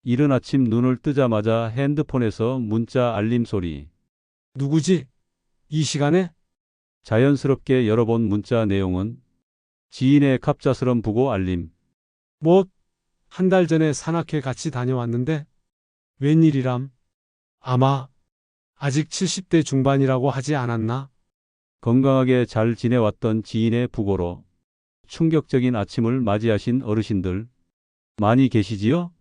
이른 아침 눈을 뜨자마자 핸드폰에서 문자 알림 소리. 누구지? 이 시간에? 자연스럽게 열어본 문자 내용은 지인의 갑작스런 부고 알림. 뭐, 한 달 전에 산악회 같이 다녀왔는데? 웬일이람? 아마, 아직 70대 중반이라고 하지 않았나? 건강하게 잘 지내왔던 지인의 부고로 충격적인 아침을 맞이하신 어르신들 많이 계시지요?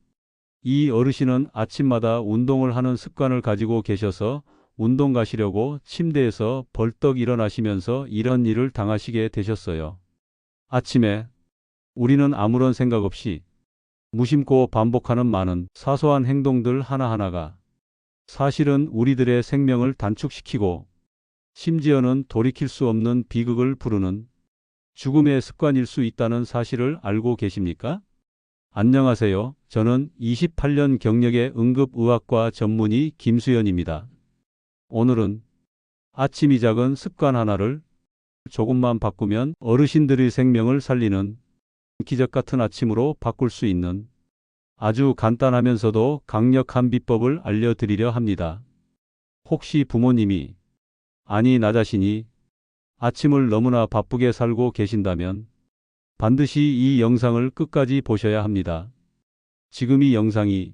이 어르신은 아침마다 운동을 하는 습관을 가지고 계셔서 운동 가시려고 침대에서 벌떡 일어나시면서 이런 일을 당하시게 되셨어요. 아침에 우리는 아무런 생각 없이 무심코 반복하는 많은 사소한 행동들 하나하나가 사실은 우리들의 생명을 단축시키고 심지어는 돌이킬 수 없는 비극을 부르는 죽음의 습관일 수 있다는 사실을 알고 계십니까? 안녕하세요. 저는 28년 경력의 응급의학과 전문의 김수연입니다. 오늘은 아침이 작은 습관 하나를 조금만 바꾸면 어르신들의 생명을 살리는 기적 같은 아침으로 바꿀 수 있는 아주 간단하면서도 강력한 비법을 알려드리려 합니다. 혹시 부모님이, 아니 나 자신이 아침을 너무나 바쁘게 살고 계신다면 반드시 이 영상을 끝까지 보셔야 합니다. 지금 이 영상이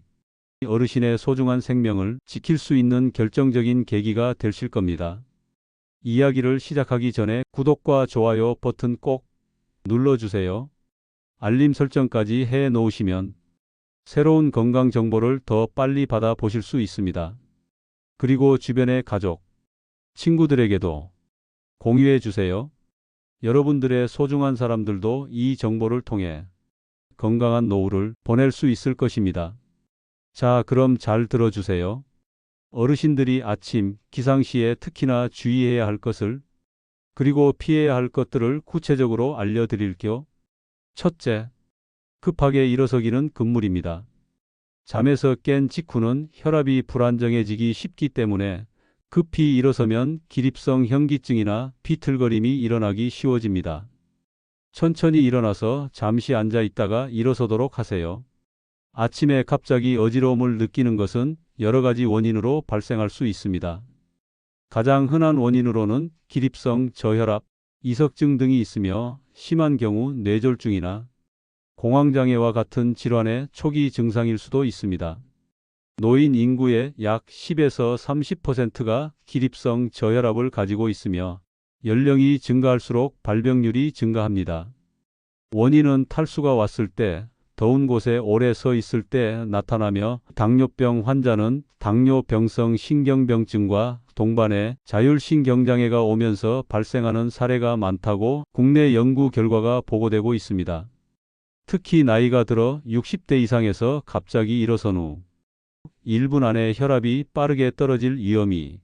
어르신의 소중한 생명을 지킬 수 있는 결정적인 계기가 되실 겁니다. 이야기를 시작하기 전에 구독과 좋아요 버튼 꼭 눌러주세요. 알림 설정까지 해 놓으시면 새로운 건강 정보를 더 빨리 받아 보실 수 있습니다. 그리고 주변의 가족, 친구들에게도 공유해 주세요. 여러분들의 소중한 사람들도 이 정보를 통해 건강한 노후를 보낼 수 있을 것입니다. 자, 그럼 잘 들어주세요. 어르신들이 아침 기상시에 특히나 주의해야 할 것을, 그리고 피해야 할 것들을 구체적으로 알려드릴게요. 첫째, 급하게 일어서기는 금물입니다. 잠에서 깬 직후는 혈압이 불안정해지기 쉽기 때문에 급히 일어서면 기립성 현기증이나 비틀거림이 일어나기 쉬워집니다. 천천히 일어나서 잠시 앉아 있다가 일어서도록 하세요. 아침에 갑자기 어지러움을 느끼는 것은 여러 가지 원인으로 발생할 수 있습니다. 가장 흔한 원인으로는 기립성 저혈압, 이석증 등이 있으며 심한 경우 뇌졸중이나 공황장애와 같은 질환의 초기 증상일 수도 있습니다. 노인 인구의 약 10에서 30%가 기립성 저혈압을 가지고 있으며 연령이 증가할수록 발병률이 증가합니다. 원인은 탈수가 왔을 때, 더운 곳에 오래 서 있을 때 나타나며 당뇨병 환자는 당뇨병성 신경병증과 동반해 자율신경장애가 오면서 발생하는 사례가 많다고 국내 연구 결과가 보고되고 있습니다. 특히 나이가 들어 60대 이상에서 갑자기 일어선 후 1분 안에 혈압이 빠르게 떨어질 위험이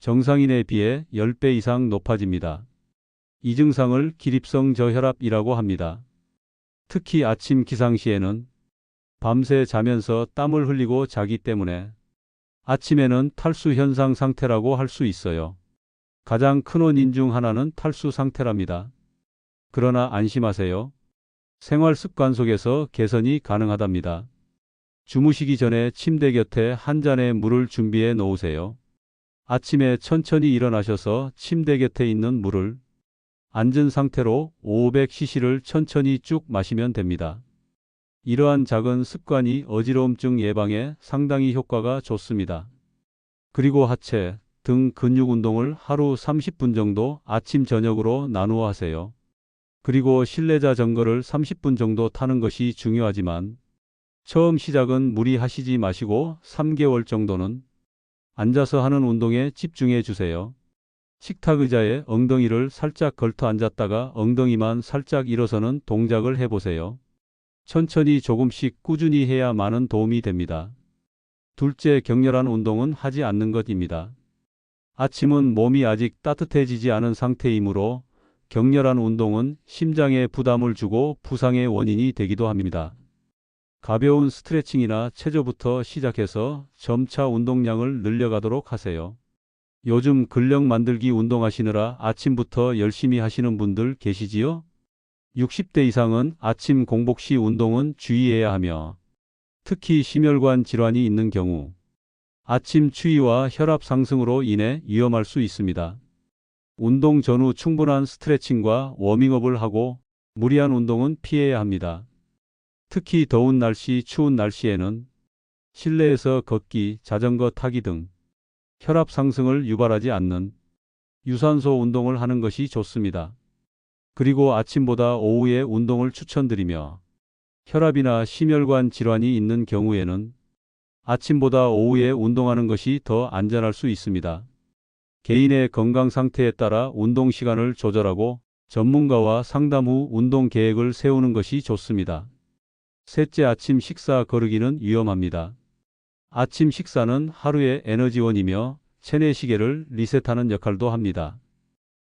정상인에 비해 10배 이상 높아집니다. 이 증상을 기립성 저혈압이라고 합니다. 특히 아침 기상시에는 밤새 자면서 땀을 흘리고 자기 때문에 아침에는 탈수 현상 상태라고 할 수 있어요. 가장 큰 원인 중 하나는 탈수 상태랍니다. 그러나 안심하세요. 생활 습관 속에서 개선이 가능하답니다. 주무시기 전에 침대 곁에 한 잔의 물을 준비해 놓으세요. 아침에 천천히 일어나셔서 침대 곁에 있는 물을 앉은 상태로 500cc를 천천히 쭉 마시면 됩니다. 이러한 작은 습관이 어지러움증 예방에 상당히 효과가 좋습니다. 그리고 하체, 등 근육 운동을 하루 30분 정도 아침 저녁으로 나누어 하세요. 그리고 실내자 전거를 30분 정도 타는 것이 중요하지만 처음 시작은 무리하시지 마시고 3개월 정도는 앉아서 하는 운동에 집중해 주세요. 식탁 의자에 엉덩이를 살짝 걸터 앉았다가 엉덩이만 살짝 일어서는 동작을 해보세요. 천천히 조금씩 꾸준히 해야 많은 도움이 됩니다. 둘째, 격렬한 운동은 하지 않는 것입니다. 아침은 몸이 아직 따뜻해지지 않은 상태이므로 격렬한 운동은 심장에 부담을 주고 부상의 원인이 되기도 합니다. 가벼운 스트레칭이나 체조부터 시작해서 점차 운동량을 늘려가도록 하세요. 요즘 근력 만들기 운동하시느라 아침부터 열심히 하시는 분들 계시지요? 60대 이상은 아침 공복 시 운동은 주의해야 하며 특히 심혈관 질환이 있는 경우 아침 추위와 혈압 상승으로 인해 위험할 수 있습니다. 운동 전후 충분한 스트레칭과 워밍업을 하고 무리한 운동은 피해야 합니다. 특히 더운 날씨, 추운 날씨에는 실내에서 걷기, 자전거 타기 등 혈압 상승을 유발하지 않는 유산소 운동을 하는 것이 좋습니다. 그리고 아침보다 오후에 운동을 추천드리며 혈압이나 심혈관 질환이 있는 경우에는 아침보다 오후에 운동하는 것이 더 안전할 수 있습니다. 개인의 건강 상태에 따라 운동 시간을 조절하고 전문가와 상담 후 운동 계획을 세우는 것이 좋습니다. 셋째, 아침 식사 거르기는 위험합니다. 아침 식사는 하루의 에너지원이며 체내 시계를 리셋하는 역할도 합니다.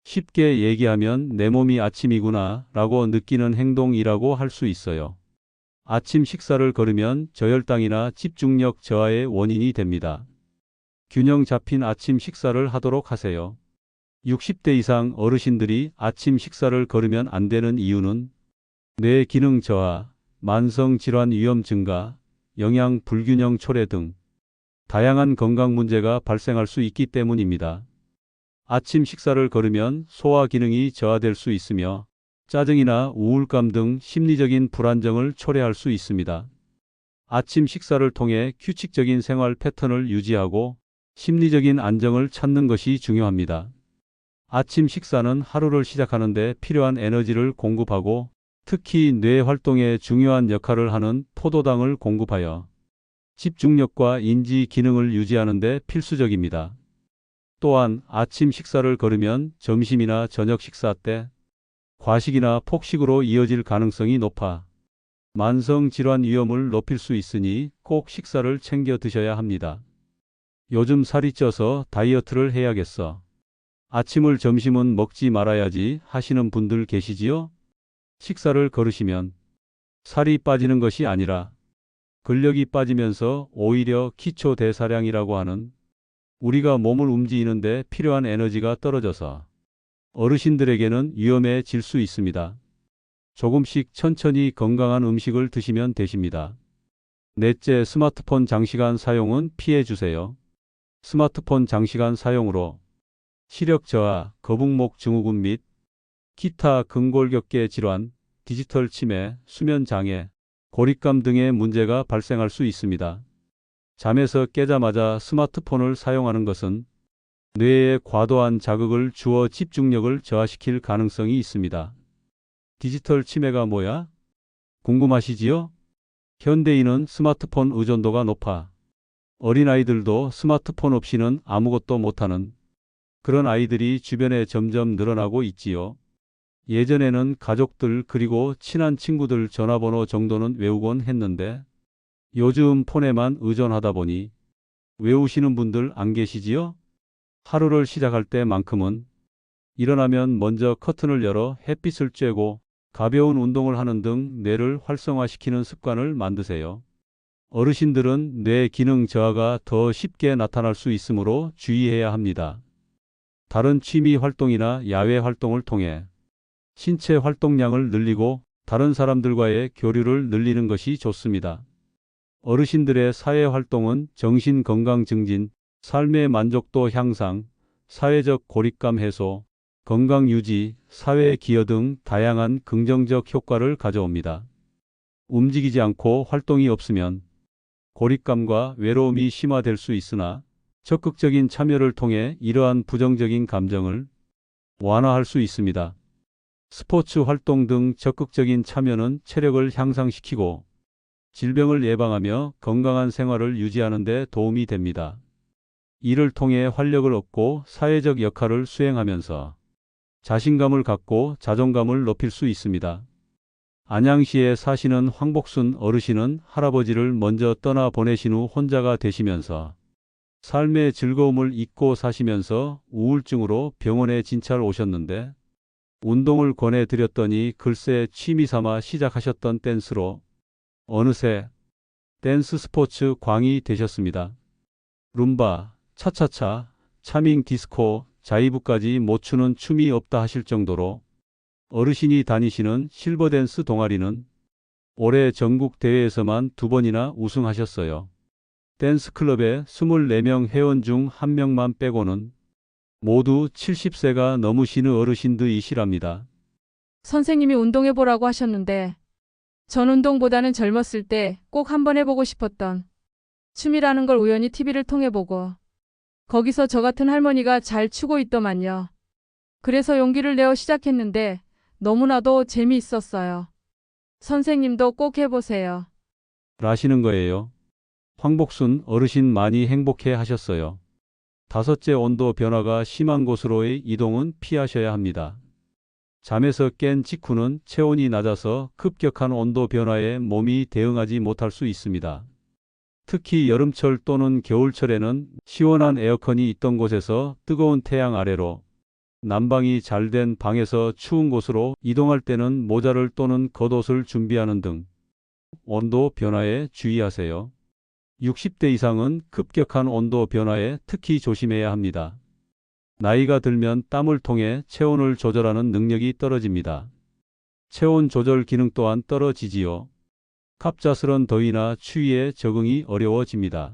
쉽게 얘기하면 내 몸이 아침이구나 라고 느끼는 행동이라고 할 수 있어요. 아침 식사를 거르면 저혈당이나 집중력 저하의 원인이 됩니다. 균형 잡힌 아침 식사를 하도록 하세요. 60대 이상 어르신들이 아침 식사를 거르면 안 되는 이유는 뇌 기능 저하, 만성 질환 위험 증가, 영양 불균형 초래 등 다양한 건강 문제가 발생할 수 있기 때문입니다. 아침 식사를 거르면 소화 기능이 저하될 수 있으며 짜증이나 우울감 등 심리적인 불안정을 초래할 수 있습니다. 아침 식사를 통해 규칙적인 생활 패턴을 유지하고 심리적인 안정을 찾는 것이 중요합니다. 아침 식사는 하루를 시작하는 데 필요한 에너지를 공급하고 특히 뇌 활동에 중요한 역할을 하는 포도당을 공급하여 집중력과 인지 기능을 유지하는 데 필수적입니다. 또한 아침 식사를 거르면 점심이나 저녁 식사 때 과식이나 폭식으로 이어질 가능성이 높아 만성 질환 위험을 높일 수 있으니 꼭 식사를 챙겨 드셔야 합니다. 요즘 살이 쪄서 다이어트를 해야겠어. 아침을 점심은 먹지 말아야지 하시는 분들 계시지요? 식사를 거르시면 살이 빠지는 것이 아니라 근력이 빠지면서 오히려 기초 대사량이라고 하는 우리가 몸을 움직이는 데 필요한 에너지가 떨어져서 어르신들에게는 위험해질 수 있습니다. 조금씩 천천히 건강한 음식을 드시면 되십니다. 넷째, 스마트폰 장시간 사용은 피해 주세요. 스마트폰 장시간 사용으로 시력 저하, 거북목 증후군 및 기타 근골격계 질환, 디지털 치매, 수면 장애, 고립감 등의 문제가 발생할 수 있습니다. 잠에서 깨자마자 스마트폰을 사용하는 것은 뇌에 과도한 자극을 주어 집중력을 저하시킬 가능성이 있습니다. 디지털 치매가 뭐야? 궁금하시지요? 현대인은 스마트폰 의존도가 높아 어린아이들도 스마트폰 없이는 아무것도 못하는 그런 아이들이 주변에 점점 늘어나고 있지요. 예전에는 가족들 그리고 친한 친구들 전화번호 정도는 외우곤 했는데 요즘 폰에만 의존하다 보니 외우시는 분들 안 계시지요? 하루를 시작할 때만큼은 일어나면 먼저 커튼을 열어 햇빛을 쬐고 가벼운 운동을 하는 등 뇌를 활성화시키는 습관을 만드세요. 어르신들은 뇌 기능 저하가 더 쉽게 나타날 수 있으므로 주의해야 합니다. 다른 취미 활동이나 야외 활동을 통해 신체 활동량을 늘리고 다른 사람들과의 교류를 늘리는 것이 좋습니다. 어르신들의 사회 활동은 정신 건강 증진, 삶의 만족도 향상, 사회적 고립감 해소, 건강 유지, 사회 기여 등 다양한 긍정적 효과를 가져옵니다. 움직이지 않고 활동이 없으면 고립감과 외로움이 심화될 수 있으나 적극적인 참여를 통해 이러한 부정적인 감정을 완화할 수 있습니다. 스포츠 활동 등 적극적인 참여는 체력을 향상시키고 질병을 예방하며 건강한 생활을 유지하는 데 도움이 됩니다. 이를 통해 활력을 얻고 사회적 역할을 수행하면서 자신감을 갖고 자존감을 높일 수 있습니다. 안양시에 사시는 황복순 어르신은 할아버지를 먼저 떠나 보내신 후 혼자가 되시면서 삶의 즐거움을 잊고 사시면서 우울증으로 병원에 진찰 오셨는데 운동을 권해드렸더니 글쎄 취미 삼아 시작하셨던 댄스로 어느새 댄스 스포츠 광이 되셨습니다. 룸바, 차차차, 차밍 디스코, 자이브까지 못 추는 춤이 없다 하실 정도로 어르신이 다니시는 실버댄스 동아리는 올해 전국 대회에서만 2번이나 우승하셨어요. 댄스클럽의 24명 회원 중 1명만 빼고는 모두 70세가 넘으시는 어르신들이시랍니다. 선생님이 운동해보라고 하셨는데 전 운동보다는 젊었을 때 꼭 한번 해보고 싶었던 춤이라는 걸 우연히 TV를 통해 보고 거기서 저 같은 할머니가 잘 추고 있더만요. 그래서 용기를 내어 시작했는데 너무나도 재미있었어요. 선생님도 꼭 해보세요. 라시는 거예요. 황복순 어르신 많이 행복해 하셨어요. 5째 온도 변화가 심한 곳으로의 이동은 피하셔야 합니다. 잠에서 깬 직후는 체온이 낮아서 급격한 온도 변화에 몸이 대응하지 못할 수 있습니다. 특히 여름철 또는 겨울철에는 시원한 에어컨이 있던 곳에서 뜨거운 태양 아래로, 난방이 잘 된 방에서 추운 곳으로 이동할 때는 모자를 또는 겉옷을 준비하는 등 온도 변화에 주의하세요. 60대 이상은 급격한 온도 변화에 특히 조심해야 합니다. 나이가 들면 땀을 통해 체온을 조절하는 능력이 떨어집니다. 체온 조절 기능 또한 떨어지지요. 갑작스런 더위나 추위에 적응이 어려워집니다.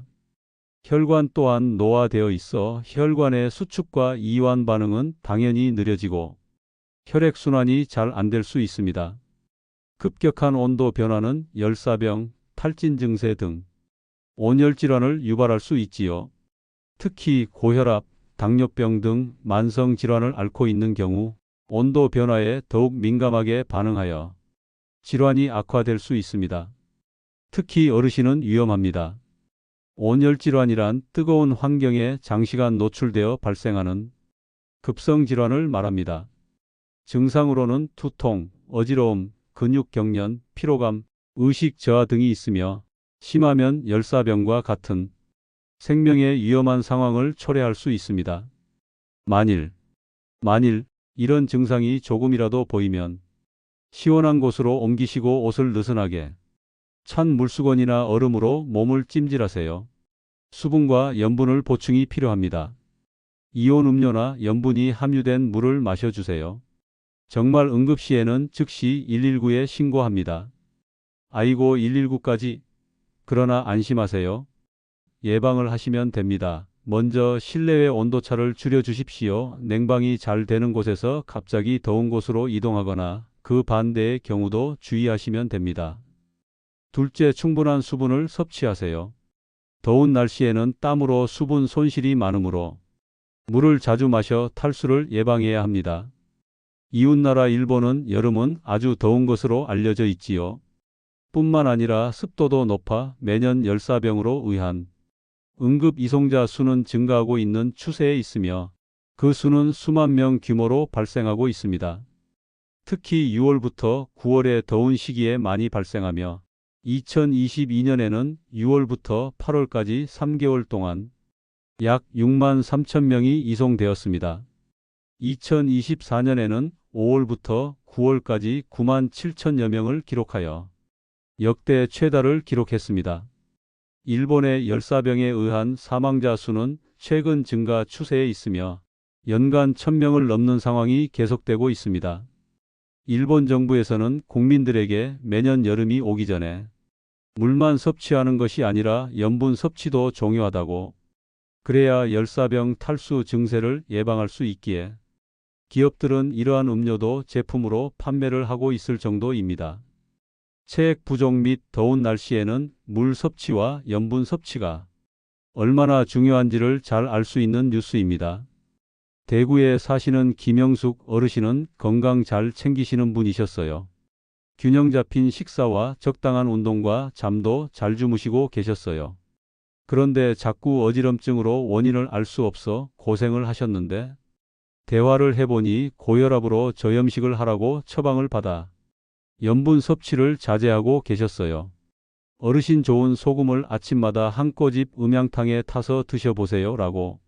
혈관 또한 노화되어 있어 혈관의 수축과 이완 반응은 당연히 느려지고 혈액순환이 잘 안 될 수 있습니다. 급격한 온도 변화는 열사병, 탈진 증세 등 온열 질환을 유발할 수 있지요. 특히 고혈압, 당뇨병 등 만성 질환을 앓고 있는 경우 온도 변화에 더욱 민감하게 반응하여 질환이 악화될 수 있습니다. 특히 어르신은 위험합니다. 온열 질환이란 뜨거운 환경에 장시간 노출되어 발생하는 급성 질환을 말합니다. 증상으로는 두통, 어지러움, 근육 경련, 피로감, 의식 저하 등이 있으며 심하면 열사병과 같은 생명에 위험한 상황을 초래할 수 있습니다. 만일 이런 증상이 조금이라도 보이면 시원한 곳으로 옮기시고 옷을 느슨하게 찬 물수건이나 얼음으로 몸을 찜질하세요. 수분과 염분을 보충이 필요합니다. 이온 음료나 염분이 함유된 물을 마셔주세요. 정말 응급시에는 즉시 119에 신고합니다. 아이고 119까지. 그러나 안심하세요. 예방을 하시면 됩니다. 먼저 실내외 온도차를 줄여주십시오. 냉방이 잘 되는 곳에서 갑자기 더운 곳으로 이동하거나 그 반대의 경우도 주의하시면 됩니다. 둘째, 충분한 수분을 섭취하세요. 더운 날씨에는 땀으로 수분 손실이 많으므로 물을 자주 마셔 탈수를 예방해야 합니다. 이웃나라 일본은 여름은 아주 더운 것으로 알려져 있지요. 뿐만 아니라 습도도 높아 매년 열사병으로 의한 응급 이송자 수는 증가하고 있는 추세에 있으며 그 수는 수만 명 규모로 발생하고 있습니다. 특히 6월부터 9월의 더운 시기에 많이 발생하며 2022년에는 6월부터 8월까지 3개월 동안 약 6만 3천 명이 이송되었습니다. 2024년에는 5월부터 9월까지 9만 7천여 명을 기록하여 역대 최다를 기록했습니다. 일본의 열사병에 의한 사망자 수는 최근 증가 추세에 있으며 연간 1,000명을 넘는 상황이 계속되고 있습니다. 일본 정부에서는 국민들에게 매년 여름이 오기 전에 물만 섭취하는 것이 아니라 염분 섭취도 중요하다고, 그래야 열사병 탈수 증세를 예방할 수 있기에 기업들은 이러한 음료도 제품으로 판매를 하고 있을 정도입니다. 체액 부족 및 더운 날씨에는 물 섭취와 염분 섭취가 얼마나 중요한지를 잘 알 수 있는 뉴스입니다. 대구에 사시는 김영숙 어르신은 건강 잘 챙기시는 분이셨어요. 균형 잡힌 식사와 적당한 운동과 잠도 잘 주무시고 계셨어요. 그런데 자꾸 어지럼증으로 원인을 알 수 없어 고생을 하셨는데 대화를 해보니 고혈압으로 저염식을 하라고 처방을 받아 염분 섭취를 자제하고 계셨어요. 어르신 좋은 소금을 아침마다 한 꼬집 음양탕에 타서 드셔보세요 라고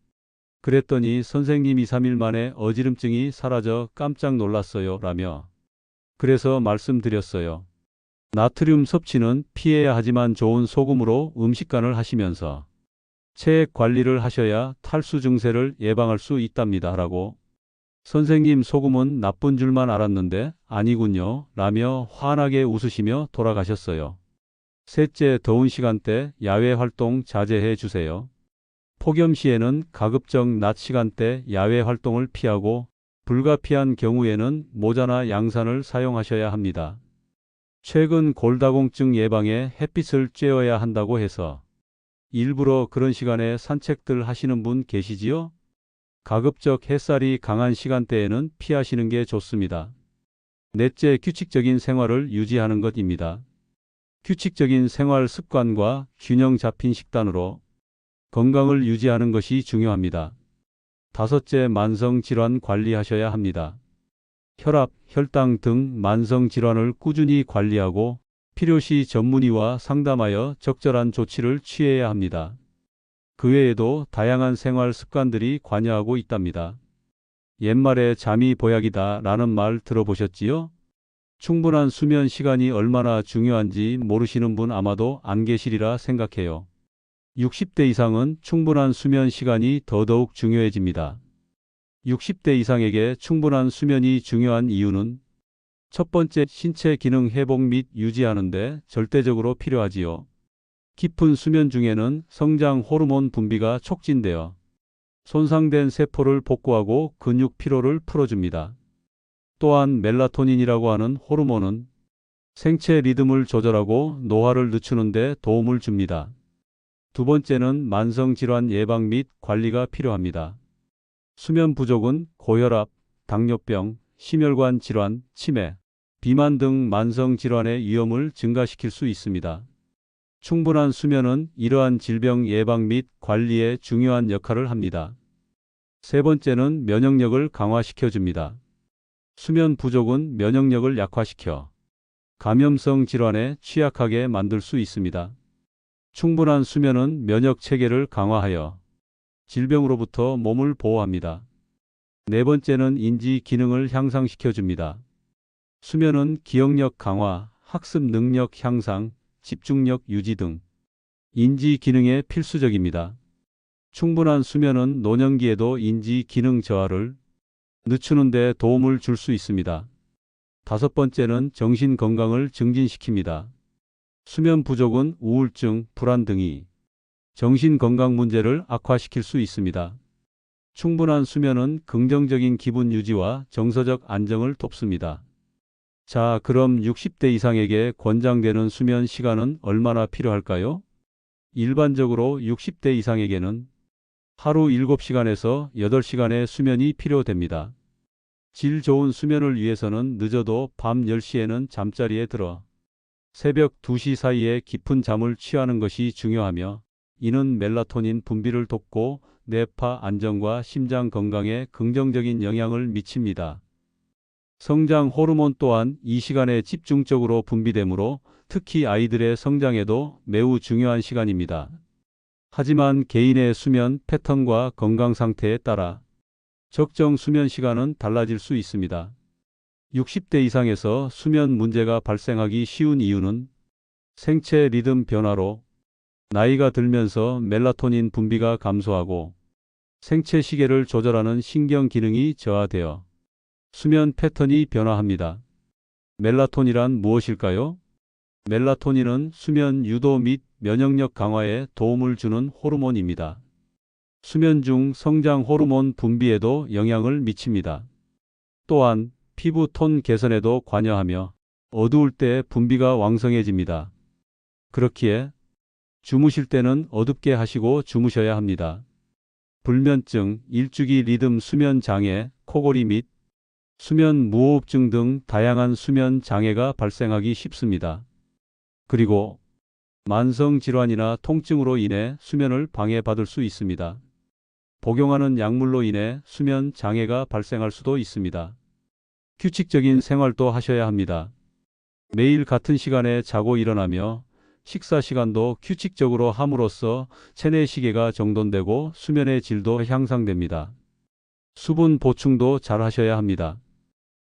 그랬더니 선생님 2, 3일 만에 어지럼증이 사라져 깜짝 놀랐어요 라며 그래서 말씀드렸어요. 나트륨 섭취는 피해야 하지만 좋은 소금으로 음식간을 하시면서 체액 관리를 하셔야 탈수 증세를 예방할 수 있답니다 라고 선생님 소금은 나쁜 줄만 알았는데 아니군요. 라며 환하게 웃으시며 돌아가셨어요. 셋째, 더운 시간대 야외 활동 자제해 주세요. 폭염 시에는 가급적 낮 시간대 야외 활동을 피하고 불가피한 경우에는 모자나 양산을 사용하셔야 합니다. 최근 골다공증 예방에 햇빛을 쬐어야 한다고 해서 일부러 그런 시간에 산책들 하시는 분 계시지요? 가급적 햇살이 강한 시간대에는 피하시는 게 좋습니다. 넷째, 규칙적인 생활을 유지하는 것입니다. 규칙적인 생활 습관과 균형 잡힌 식단으로 건강을 유지하는 것이 중요합니다. 다섯째, 만성 질환 관리하셔야 합니다. 혈압, 혈당 등 만성 질환을 꾸준히 관리하고 필요시 전문의와 상담하여 적절한 조치를 취해야 합니다. 그 외에도 다양한 생활 습관들이 관여하고 있답니다. 옛말에 잠이 보약이다 라는 말 들어보셨지요? 충분한 수면 시간이 얼마나 중요한지 모르시는 분 아마도 안 계시리라 생각해요. 60대 이상은 충분한 수면 시간이 더더욱 중요해집니다. 60대 이상에게 충분한 수면이 중요한 이유는 첫 번째, 신체 기능 회복 및 유지하는 데 절대적으로 필요하지요. 깊은 수면 중에는 성장 호르몬 분비가 촉진되어 손상된 세포를 복구하고 근육 피로를 풀어줍니다. 또한 멜라토닌이라고 하는 호르몬은 생체 리듬을 조절하고 노화를 늦추는 데 도움을 줍니다. 두 번째는 만성질환 예방 및 관리가 필요합니다. 수면 부족은 고혈압, 당뇨병, 심혈관 질환, 치매, 비만 등 만성질환의 위험을 증가시킬 수 있습니다. 충분한 수면은 이러한 질병 예방 및 관리에 중요한 역할을 합니다. 세 번째는 면역력을 강화시켜 줍니다. 수면 부족은 면역력을 약화시켜 감염성 질환에 취약하게 만들 수 있습니다. 충분한 수면은 면역 체계를 강화하여 질병으로부터 몸을 보호합니다. 네 번째는 인지 기능을 향상시켜 줍니다. 수면은 기억력 강화, 학습 능력 향상, 집중력 유지 등 인지 기능에 필수적입니다. 충분한 수면은 노년기에도 인지 기능 저하를 늦추는 데 도움을 줄 수 있습니다. 다섯 번째는 정신 건강을 증진시킵니다. 수면 부족은 우울증, 불안 등이 정신 건강 문제를 악화시킬 수 있습니다. 충분한 수면은 긍정적인 기분 유지와 정서적 안정을 돕습니다. 자, 그럼 60대 이상에게 권장되는 수면 시간은 얼마나 필요할까요? 일반적으로 60대 이상에게는 하루 7시간에서 8시간의 수면이 필요됩니다. 질 좋은 수면을 위해서는 늦어도 밤 10시에는 잠자리에 들어 새벽 2시 사이에 깊은 잠을 취하는 것이 중요하며 이는 멜라토닌 분비를 돕고 뇌파 안정과 심장 건강에 긍정적인 영향을 미칩니다. 성장 호르몬 또한 이 시간에 집중적으로 분비되므로 특히 아이들의 성장에도 매우 중요한 시간입니다. 하지만 개인의 수면 패턴과 건강 상태에 따라 적정 수면 시간은 달라질 수 있습니다. 60대 이상에서 수면 문제가 발생하기 쉬운 이유는 생체 리듬 변화로 나이가 들면서 멜라토닌 분비가 감소하고 생체 시계를 조절하는 신경 기능이 저하되어 수면 패턴이 변화합니다. 멜라토닌이란 무엇일까요? 멜라토닌은 수면 유도 및 면역력 강화에 도움을 주는 호르몬입니다. 수면 중 성장 호르몬 분비에도 영향을 미칩니다. 또한 피부 톤 개선에도 관여하며 어두울 때 분비가 왕성해집니다. 그렇기에 주무실 때는 어둡게 하시고 주무셔야 합니다. 불면증, 일주기 리듬 수면 장애, 코골이 및 수면 무호흡증 등 다양한 수면 장애가 발생하기 쉽습니다. 그리고 만성 질환이나 통증으로 인해 수면을 방해받을 수 있습니다. 복용하는 약물로 인해 수면 장애가 발생할 수도 있습니다. 규칙적인 생활도 하셔야 합니다. 매일 같은 시간에 자고 일어나며 식사 시간도 규칙적으로 함으로써 체내 시계가 정돈되고 수면의 질도 향상됩니다. 수분 보충도 잘 하셔야 합니다.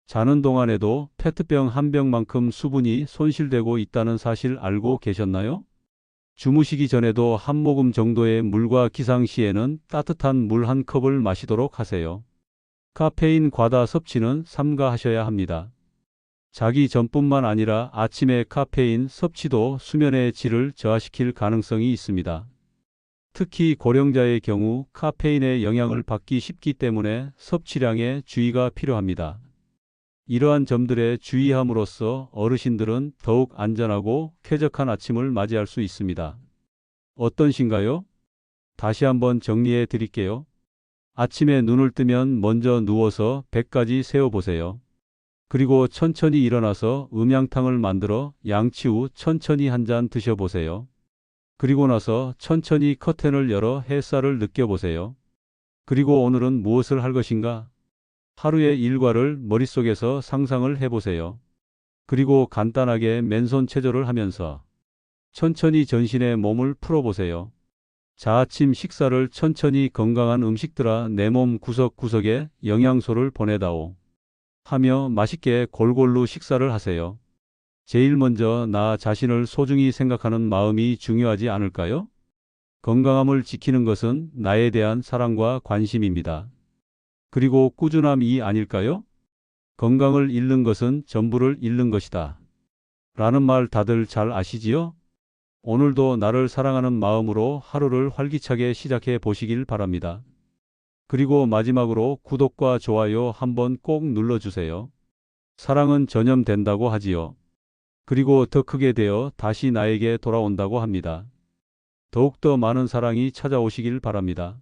자는 동안에도 페트병 한 병만큼 수분이 손실되고 있다는 사실 알고 계셨나요? 주무시기 전에도 한 모금 정도의 물과 기상 시에는 따뜻한 물 한 컵을 마시도록 하세요. 카페인 과다 섭취는 삼가하셔야 합니다. 자기 전뿐만 아니라 아침의 카페인 섭취도 수면의 질을 저하시킬 가능성이 있습니다. 특히 고령자의 경우 카페인의 영향을 받기 쉽기 때문에 섭취량에 주의가 필요합니다. 이러한 점들에 주의함으로써 어르신들은 더욱 안전하고 쾌적한 아침을 맞이할 수 있습니다. 어떠신가요? 다시 한번 정리해 드릴게요. 아침에 눈을 뜨면 먼저 누워서 배까지 세어보세요. 그리고 천천히 일어나서 음양탕을 만들어 양치 후 천천히 한 잔 드셔보세요. 그리고 나서 천천히 커튼을 열어 햇살을 느껴보세요. 그리고 오늘은 무엇을 할 것인가? 하루의 일과를 머릿속에서 상상을 해보세요. 그리고 간단하게 맨손 체조를 하면서 천천히 전신의 몸을 풀어보세요. 자, 아침 식사를 천천히 건강한 음식들아 내 몸 구석구석에 영양소를 보내다오 하며 맛있게 골골루 식사를 하세요. 제일 먼저 나 자신을 소중히 생각하는 마음이 중요하지 않을까요? 건강함을 지키는 것은 나에 대한 사랑과 관심입니다. 그리고 꾸준함이 아닐까요? 건강을 잃는 것은 전부를 잃는 것이다. 라는 말 다들 잘 아시지요? 오늘도 나를 사랑하는 마음으로 하루를 활기차게 시작해 보시길 바랍니다. 그리고 마지막으로 구독과 좋아요 한번 꼭 눌러주세요. 사랑은 전염된다고 하지요. 그리고 더 크게 되어 다시 나에게 돌아온다고 합니다. 더욱더 많은 사랑이 찾아오시길 바랍니다.